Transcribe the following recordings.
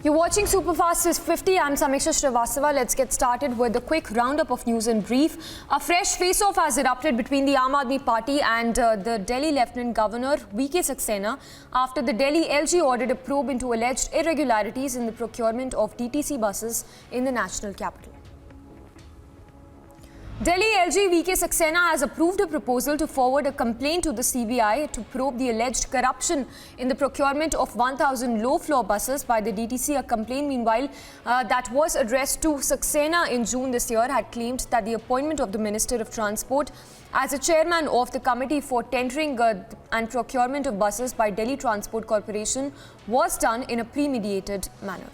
You're watching Superfast 50. I'm Samiksha Srivastava. Let's get started with a quick roundup of news in brief. A fresh face-off has erupted between the Aam Party and the Delhi Lieutenant Governor VK Saxena after the Delhi LG ordered a probe into alleged irregularities in the procurement of DTC buses in the national capital. Delhi LG VK Saxena has approved a proposal to forward a complaint to the CBI to probe the alleged corruption in the procurement of 1,000 low-floor buses by the DTC. A complaint, meanwhile, that was addressed to Saxena in June this year had claimed that the appointment of the Minister of Transport as a chairman of the Committee for Tendering and Procurement of Buses by Delhi Transport Corporation was done in a premeditated manner.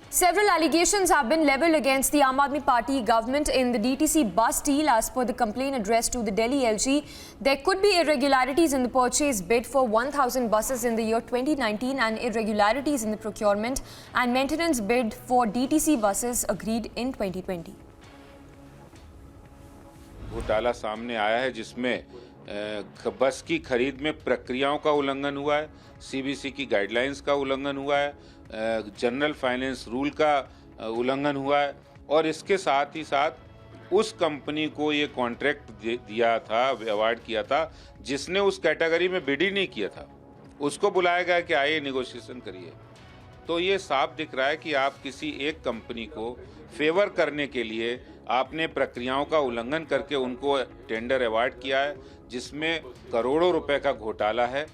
Several allegations have been levelled against the Aam Aadmi Party government in the DTC bus deal. As per the complaint addressed to the Delhi LG, there could be irregularities in the purchase bid for 1,000 buses in the year 2019 and irregularities in the procurement and maintenance bid for DTC buses agreed in 2020. घोटाला सामने आया है जिसमें बस की खरीद में प्रक्रियाओं का उल्लंघन हुआ है, सीबीसी की गाइडलाइंस का उल्लंघन हुआ है, जनरल फाइनेंस रूल का उल्लंघन हुआ है और इसके साथ ही साथ उस कंपनी को ये कॉन्ट्रैक्ट दिया था, अवार्ड किया था, जिसने उस कैटेगरी में बिड ही नहीं किया था, उसको बुलाया गया कि आइए नेगोशिएशन करिए। तो ये साफ दिख रहा है कि आप किसी एक कंपनी को फेवर करने के लिए आपने प्रक्रियाओं का उल्लंघन करके उनको टेंडर अवार्ड किया है, जिसमें करोड़ों रुपए का घोटाला है।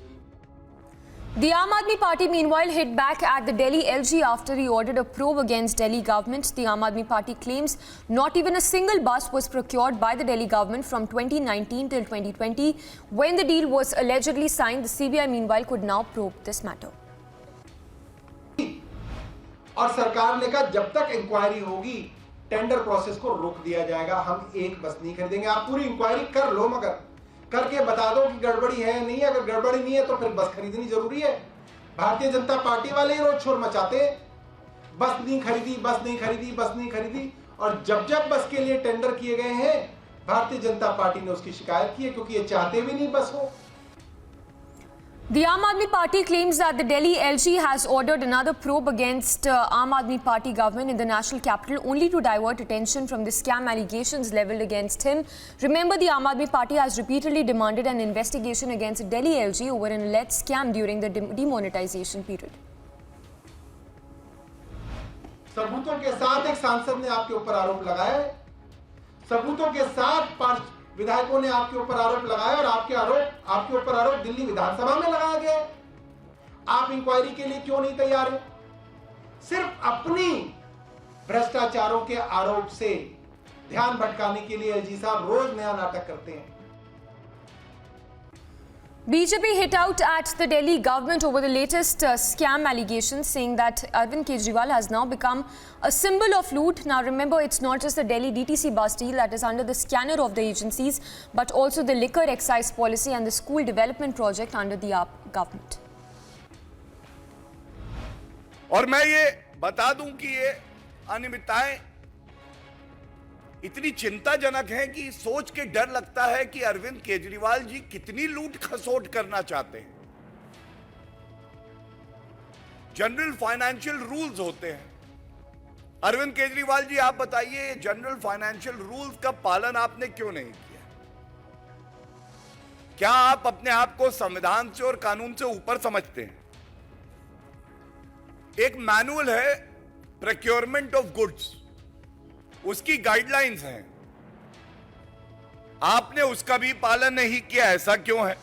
The Aam Aadmi Party meanwhile hit back at the Delhi LG after he ordered a probe against Delhi government. The Aam Aadmi Party claims not even a single bus was procured by the Delhi government from 2019 till 2020 when the deal was allegedly signed. The CBI meanwhile could now probe this matter. और सरकार ने कहा जब तक inquiry होगी tender process को रोक दिया जाएगा, हम एक बस नहीं खरीदेंगे। आप पूरी इंक्वायरी कर लो, मगर करके बता दो कि गड़बड़ी है नहीं है। अगर गड़बड़ी नहीं है तो फिर बस खरीदनी जरूरी है। भारतीय जनता पार्टी वाले ही रोज शोर मचाते हैं, बस नहीं खरीदी, बस नहीं खरीदी, बस नहीं खरीदी। और जब जब बस के लिए टेंडर किए गए हैं, भारतीय जनता पार्टी ने उसकी शिकायत की है, क्योंकि ये चाहते भी नहीं बस हो। The Aam Aadmi Party claims that the Delhi LG has ordered another probe against Aam Aadmi Party government in the national capital only to divert attention from the scam allegations levelled against him. Remember, the Aam Aadmi Party has repeatedly demanded an investigation against Delhi LG over an alleged scam during the demonetization period. सबूतों के साथ एक सांसद ने आपके ऊपर आरोप लगाया है, सबूतों के साथ विधायकों ने आपके ऊपर आरोप लगाया और आपके ऊपर आरोप दिल्ली विधानसभा में लगाया गया। आप इंक्वायरी के लिए क्यों नहीं तैयार हैं? सिर्फ अपनी भ्रष्टाचारों के आरोप से ध्यान भटकाने के लिए एलजी साहब रोज नया नाटक करते हैं। BJP hit out at the Delhi government over the latest scam allegations, saying that Arvind Kejriwal has now become a symbol of loot. Now remember, it's not just the Delhi DTC bus deal that is under the scanner of the agencies, but also the liquor excise policy and the school development project under the government. और मैं ये बता दूं कि ये अनियमितताएं इतनी चिंताजनक है कि सोच के डर लगता है कि अरविंद केजरीवाल जी कितनी लूट खसोट करना चाहते हैं। जनरल फाइनेंशियल रूल्स होते हैं। अरविंद केजरीवाल जी, आप बताइए, जनरल फाइनेंशियल रूल्स का पालन आपने क्यों नहीं किया? क्या आप अपने आप को संविधान से और कानून से ऊपर समझते हैं? एक मैनुअल है प्रोक्योरमेंट ऑफ गुड्स, उसकी गाइडलाइंस हैं, आपने उसका भी पालन नहीं किया, ऐसा क्यों है?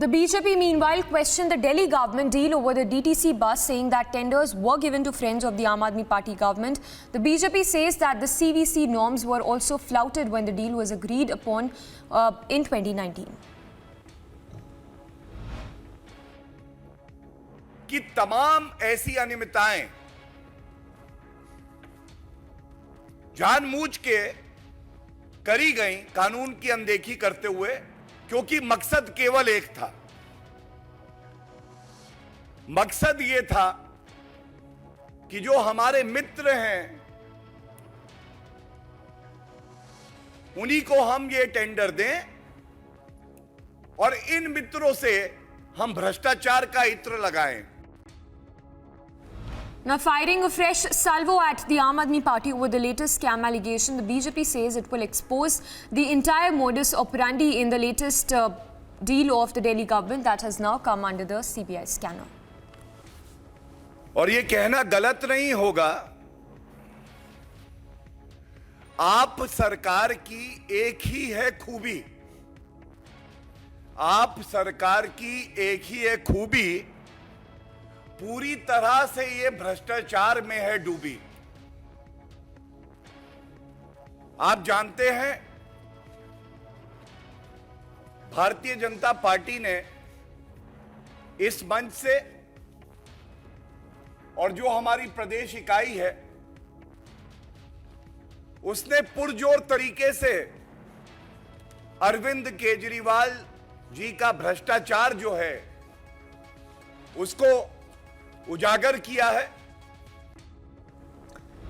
The BJP meanwhile questioned the Delhi government deal over the DTC bus, saying that tenders were given to friends of the Aam Aadmi Party government. The BJP says that the CVC norms were also flouted when the deal was agreed upon in 2019. कि तमाम ऐसी अनियमितताएं जानबूझ के करी गई, कानून की अनदेखी करते हुए, क्योंकि मकसद केवल एक था। मकसद यह था कि जो हमारे मित्र हैं उन्हीं को हम ये टेंडर दें और इन मित्रों से हम भ्रष्टाचार का इत्र लगाएं। Now firing a fresh salvo at the Aam Aadmi Party over the latest scam allegation, the BJP says it will expose the entire modus operandi in the latest deal of the Delhi government that has now come under the CBI scanner. और ये कहना गलत नहीं होगा, आप सरकार की एक ही है खूबी, आप सरकार की एक ही है खूबी, पूरी तरह से ये भ्रष्टाचार में है डूबी। आप जानते हैं भारतीय जनता पार्टी ने इस मंच से और जो हमारी प्रदेश इकाई है उसने पुरजोर तरीके से अरविंद केजरीवाल जी का भ्रष्टाचार जो है उसको उजागर किया है।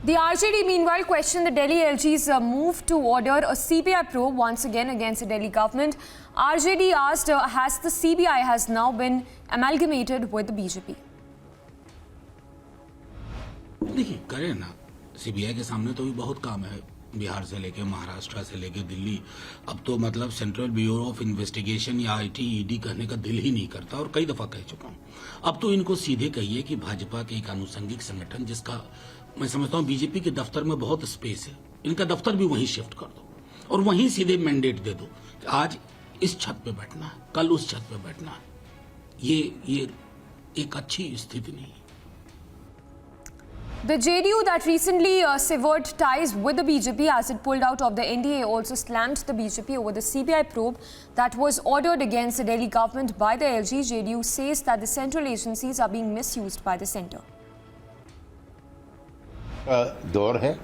The RJD meanwhile questioned the Delhi LG's move to order a CBI probe once again against the Delhi government. RJD asked, has the CBI has now been amalgamated with the BJP? देखिए करें ना, CBI के सामने तो भी बहुत काम है, बिहार से लेके महाराष्ट्र से लेके दिल्ली। अब तो मतलब सेंट्रल ब्यूरो ऑफ इन्वेस्टिगेशन या आईटी ईडी कहने का दिल ही नहीं करता, और कई दफा कह चुका हूं। अब तो इनको सीधे कहिए कि भाजपा के एक आनुषंगिक संगठन जिसका मैं समझता हूं बीजेपी के दफ्तर में बहुत स्पेस है, इनका दफ्तर भी वहीं शिफ्ट कर दो और वहीं सीधे मैंडेट दे दो कि आज इस छत पे बैठना है, कल उस छत पे बैठना है। ये एक अच्छी स्थिति नहीं है। The JDU that recently severed ties with the BJP as it pulled out of the NDA also slammed the BJP over the CBI probe that was ordered against the Delhi government by the LG. JDU says that the central agencies are being misused by the centre. दौर है,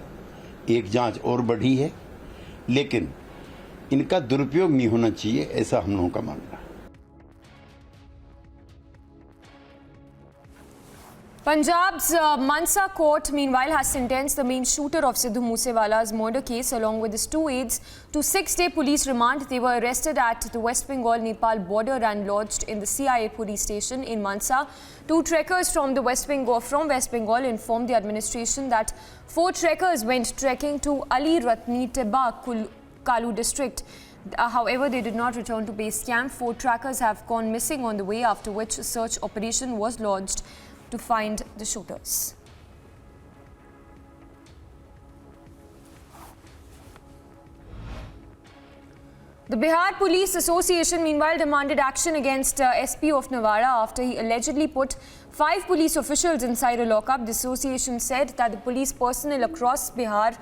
एक जांच और बढ़ी है, लेकिन इनका दुरुपयोग नहीं होना चाहिए, ऐसा हम लोगों का मानना है। Punjab's Mansa court meanwhile has sentenced the main shooter of Sidhu Moosewala's murder case along with his 2 aides to 6-day police remand. They were arrested at the West Bengal-Nepal border and lodged in the CIA police station in Mansa. 2 trekkers from West Bengal informed the administration that 4 trekkers went trekking to Ali Ratni Teba Kalu district. However, they did not return to base camp. 4 trackers have gone missing on the way, after which a search operation was launched to find the shooters. The Bihar Police Association meanwhile demanded action against SP of Nawada after he allegedly put 5 police officials inside a lockup. The association said that the police personnel across Bihar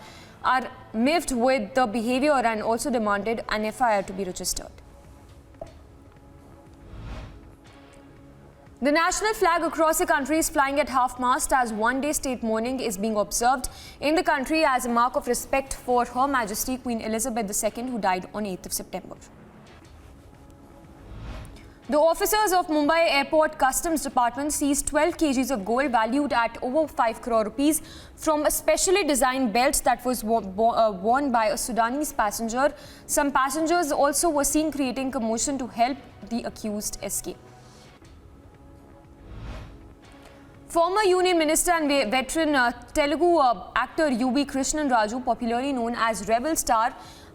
are miffed with the behavior and also demanded an FIR to be registered. The national flag across the country is flying at half-mast as one-day state mourning is being observed in the country as a mark of respect for Her Majesty Queen Elizabeth II, who died on 8th of September. The officers of Mumbai Airport Customs Department seized 12 kgs of gold valued at over 5 crore rupees from a specially designed belt that was worn by a Sudanese passenger. Some passengers also were seen creating commotion to help the accused escape. Former Union Minister and veteran Telugu actor U.B. Krishnan Raju, popularly known as Rebel Star,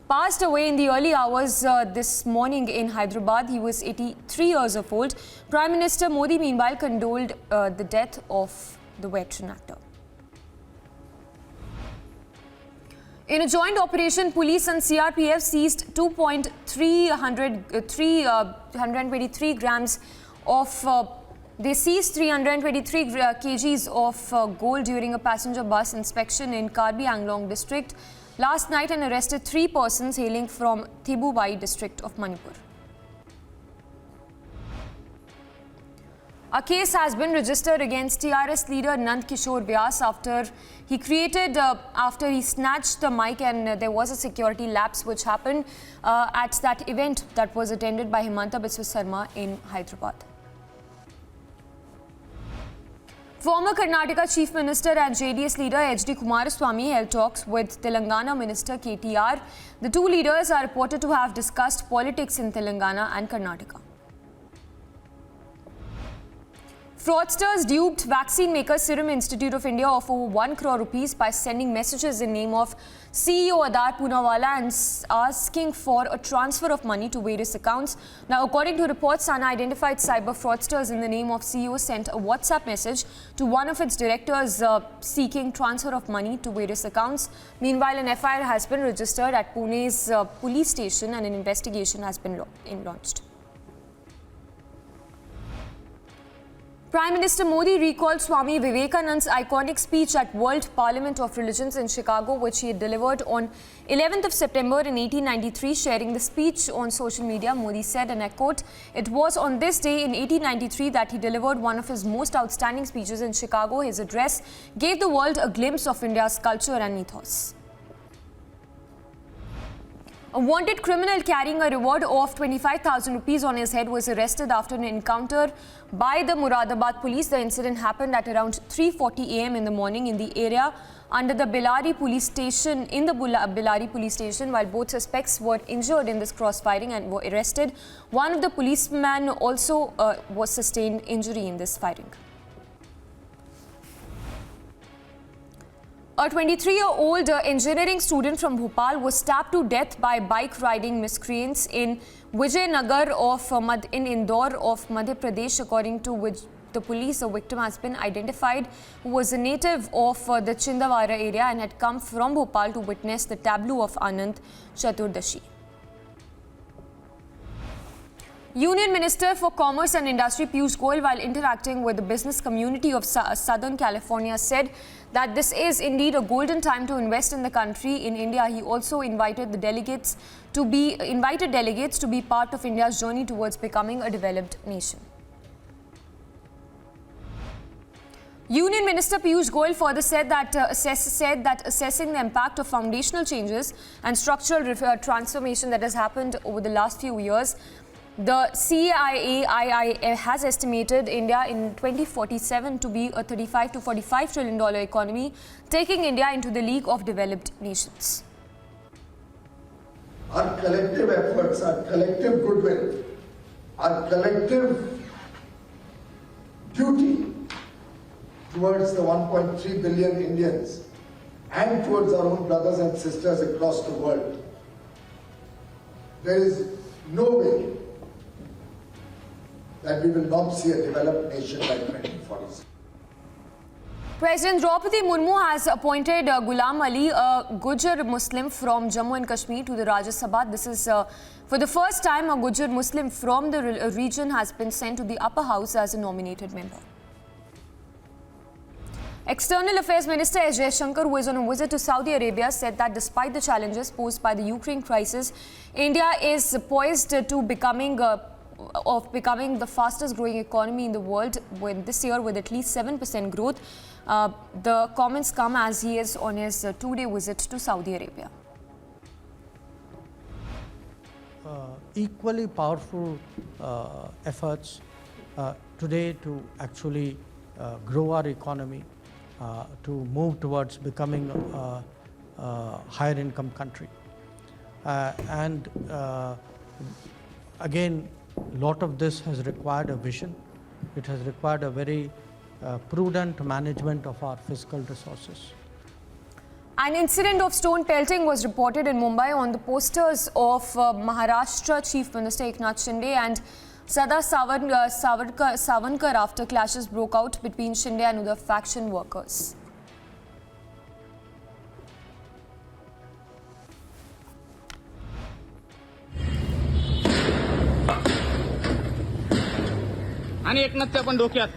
passed away in the early hours this morning in Hyderabad. He was 83 years of old. Prime Minister Modi meanwhile condoled the death of the veteran actor. In a joint operation, police and CRPF seized 323 grams of They seized 323 kgs of gold during a passenger bus inspection in Karbi Anglong district last night and arrested 3 persons hailing from Thibubai district of Manipur. A case has been registered against TRS leader Nand Kishore Vyas after he snatched the mic and there was a security lapse which happened at that event that was attended by Himanta Biswa Sarma in Hyderabad. Former Karnataka Chief Minister and JDS leader HD Kumaraswamy held talks with Telangana Minister KTR. The 2 leaders are reported to have discussed politics in Telangana and Karnataka. Fraudsters duped vaccine maker Serum Institute of India of over 1 crore rupees by sending messages in name of CEO Adar Poonawalla and asking for a transfer of money to various accounts. Now, according to reports, unidentified cyber fraudsters in the name of CEO sent a WhatsApp message to one of its directors seeking transfer of money to various accounts. Meanwhile, an FIR has been registered at Pune's police station and an investigation has been launched. Prime Minister Modi recalled Swami Vivekananda's iconic speech at World Parliament of Religions in Chicago, which he had delivered on 11th of September in 1893. Sharing the speech on social media, Modi said, and I quote, "It was on this day in 1893 that he delivered one of his most outstanding speeches in Chicago. His address gave the world a glimpse of India's culture and ethos." A wanted criminal carrying a reward of 25,000 rupees on his head was arrested after an encounter by the Moradabad police. The incident happened at around 3:40 a.m. in the morning in the area under the Bellary police station, while both suspects were injured in this crossfiring and were arrested. One of the policemen also was sustained injury in this firing. A 23-year-old engineering student from Bhopal was stabbed to death by bike-riding miscreants in Vijaynagar in Indore of Madhya Pradesh. According to the police, the victim has been identified, who was a native of the Chindawara area and had come from Bhopal to witness the tableau of Anant Chaturdashi. Union Minister for Commerce and Industry Piyush Goyal, while interacting with the business community of Southern California, said that this is indeed a golden time to invest in the country. In India, he also invited delegates to be part of India's journey towards becoming a developed nation. Union Minister Piyush Goyal further said that assessing the impact of foundational changes and structural transformation that has happened over the last few years, the CII has estimated India in 2047 to be a $35 to $45 trillion economy, taking India into the league of developed nations. Our collective efforts, our collective goodwill, our collective duty towards the 1.3 billion Indians and towards our own brothers and sisters across the world. There is no way that we will not see a developed nation by 2047. President Draupadi Murmu has appointed Ghulam Ali, a Gurjar Muslim from Jammu and Kashmir, to the Rajya Sabha. This is for the first time a Gurjar Muslim from the region has been sent to the upper house as a nominated member. External Affairs Minister S. Jaishankar, who is on a visit to Saudi Arabia, said that despite the challenges posed by the Ukraine crisis, India is poised to becoming the fastest growing economy in the world this year with at least 7% growth. The comments come as he is on his two-day visit to Saudi Arabia. Equally powerful efforts today to actually grow our economy, to move towards becoming a higher income country. Again, a lot of this has required a vision. It has required a very prudent management of our fiscal resources. An incident of stone pelting was reported in Mumbai on the posters of Maharashtra Chief Minister Eknath Shinde and Sada Savankar after clashes broke out between Shinde and other faction workers. आणि एकनाथच्या पण डोक्यात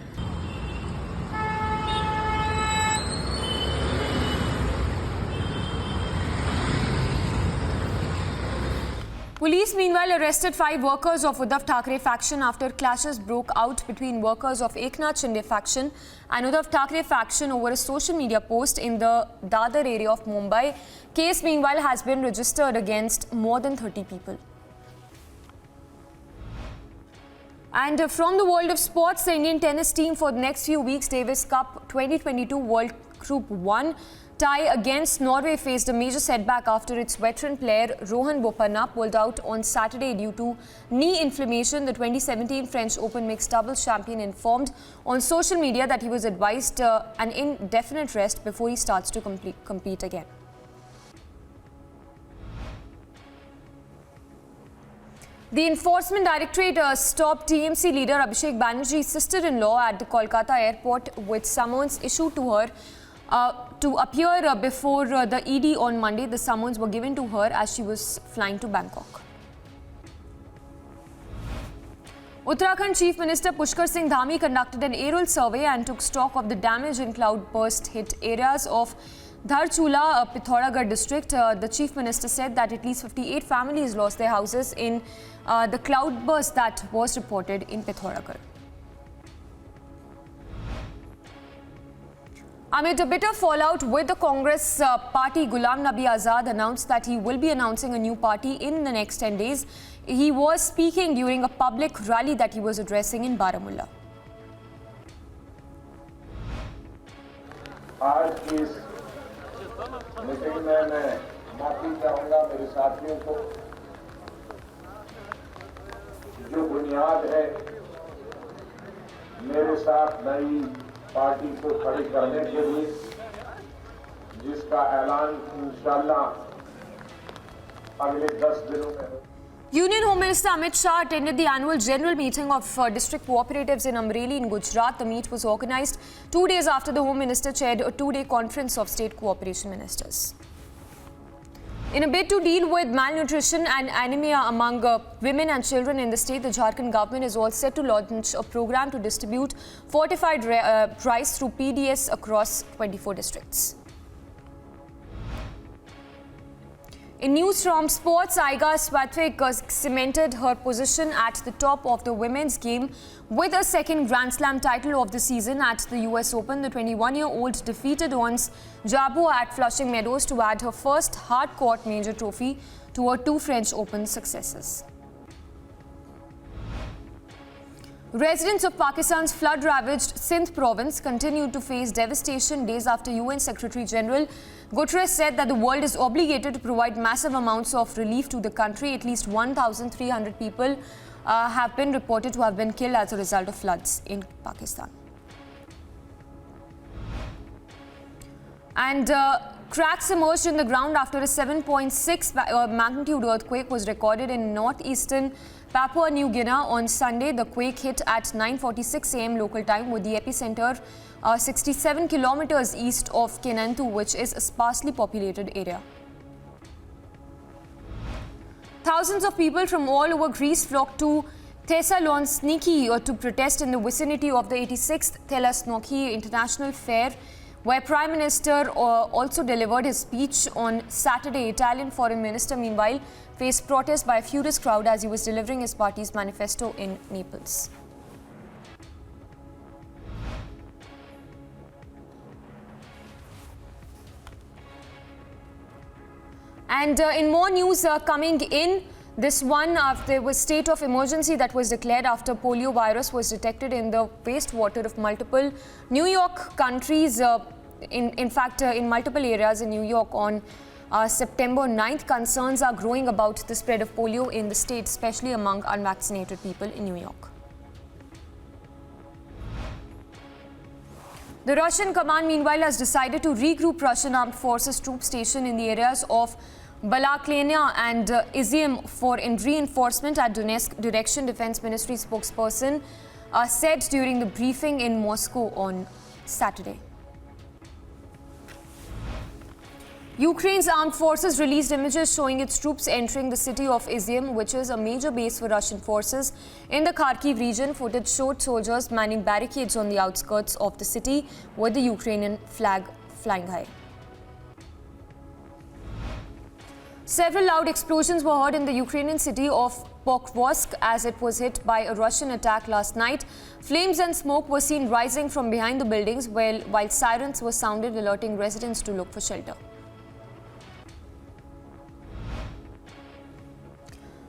Police meanwhile arrested 5 workers of Uddhav Thackeray faction after clashes broke out between workers of Eknath Shinde faction and Uddhav Thackeray faction over a social media post in the Dadar area of Mumbai. Case meanwhile has been registered against more than 30 people. And from the world of sports, the Indian tennis team for the next few weeks, Davis Cup 2022 World Group 1 tie against Norway faced a major setback after its veteran player Rohan Bopanna pulled out on Saturday due to knee inflammation. The 2017 French Open mixed doubles champion informed on social media that he was advised an indefinite rest before he starts to compete again. The Enforcement Directorate stopped TMC leader Abhishek Banerjee's sister-in-law at the Kolkata airport with summons issued to her to appear before the ED on Monday. The summons were given to her as she was flying to Bangkok. Uttarakhand Chief Minister Pushkar Singh Dhami conducted an aerial survey and took stock of the damage in cloud-burst hit areas of Dharchula, Pithoragarh district. The Chief Minister said that at least 58 families lost their houses in the cloudburst that was reported in Pithoragarh. Amid a bitter fallout with the Congress party, Ghulam Nabi Azad announced that he will be announcing a new party in the next 10 days. He was speaking during a public rally that he was addressing in Baramulla. आज की इस meeting में मैं माफी चाहूंगा मेरे साथियों को जो बुनियाद है मेरे साथ नई पार्टी को खड़ी करने के लिए जिसका ऐलान इंशाअल्लाह अगले 10 दिनों में हो। Union Home Minister Amit Shah attended the annual general meeting of district cooperatives in Amreli in Gujarat. The meet was organized 2 days after the Home Minister chaired a 2-day conference of state cooperation ministers. In a bid to deal with malnutrition and anemia among women and children in the state, the Jharkhand government is all set to launch a program to distribute fortified rice through PDS across 24 districts. In news from sports, Iga Swiatek cemented her position at the top of the women's game with a second Grand Slam title of the season at the US Open. The 21-year-old defeated Ons Jabeur at Flushing Meadows to add her first hard-court major trophy to her 2 French Open successes. Residents of Pakistan's flood-ravaged Sindh province continued to face devastation days after UN Secretary-General Guterres said that the world is obligated to provide massive amounts of relief to the country. At least 1,300 people have been reported to have been killed as a result of floods in Pakistan. And cracks emerged in the ground after a 7.6 magnitude earthquake was recorded in northeastern Papua New Guinea on Sunday. The quake hit at 9:46 a.m. local time with the epicenter 67 kilometers east of Kenantu, which is a sparsely populated area. Thousands of people from all over Greece flocked to Thessaloniki to protest in the vicinity of the 86th Thessaloniki International Fair, where Prime Minister also delivered his speech on Saturday. Italian Foreign Minister, meanwhile, faced protest by a furious crowd as he was delivering his party's manifesto in Naples. And in more news coming in, this one, there was state of emergency that was declared after polio virus was detected in the wastewater of multiple New York countries. In fact, in multiple areas in New York on September 9th, concerns are growing about the spread of polio in the state, especially among unvaccinated people in New York. The Russian command, meanwhile, has decided to regroup Russian armed forces troops stationed in the areas of Balaklenia and Izium for reinforcement at Donetsk direction, Defense Ministry spokesperson said during the briefing in Moscow on Saturday. Ukraine's armed forces released images showing its troops entering the city of Izium, which is a major base for Russian forces in the Kharkiv region. Footage showed soldiers manning barricades on the outskirts of the city with the Ukrainian flag flying high. Several loud explosions were heard in the Ukrainian city of Pokrovsk as it was hit by a Russian attack last night. Flames and smoke were seen rising from behind the buildings while sirens were sounded, alerting residents to look for shelter.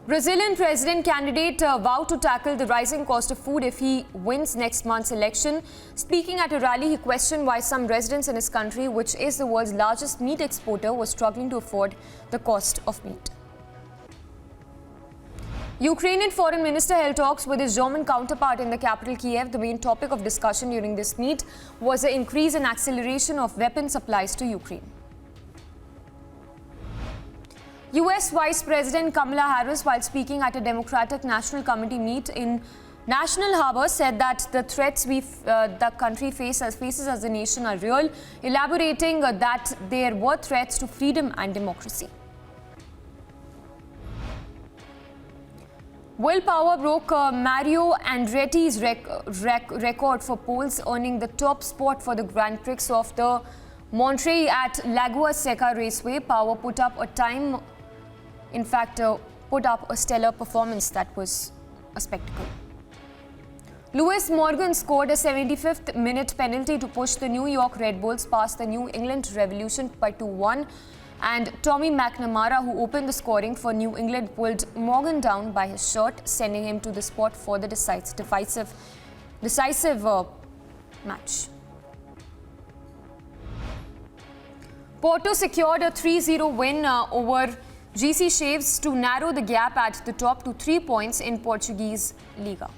Brazilian president candidate vowed to tackle the rising cost of food if he wins next month's election. Speaking at a rally, he questioned why some residents in his country, which is the world's largest meat exporter, were struggling to afford the cost of meat. Ukrainian foreign minister held talks with his German counterpart in the capital Kiev. The main topic of discussion during this meet was the increase and acceleration of weapon supplies to Ukraine. US Vice President Kamala Harris, while speaking at a Democratic National Committee meet in National Harbor, said that the threats the country faces as a nation are real, elaborating that there were threats to freedom and democracy. Will Power broke Mario Andretti's record for poles, earning the top spot for the Grand Prix of the Monterey at Lagoa Seca Raceway. Power put up a time, in fact, put up a stellar performance that was a spectacle. Lewis Morgan scored a 75th minute penalty to push the New York Red Bulls past the New England Revolution by 2-1. And Tommy McNamara, who opened the scoring for New England, pulled Morgan down by his shirt, sending him to the spot for the decisive match. Porto secured a 3-0 win over GC CHAVES to narrow the gap at the top to 3 points in Portuguese Liga.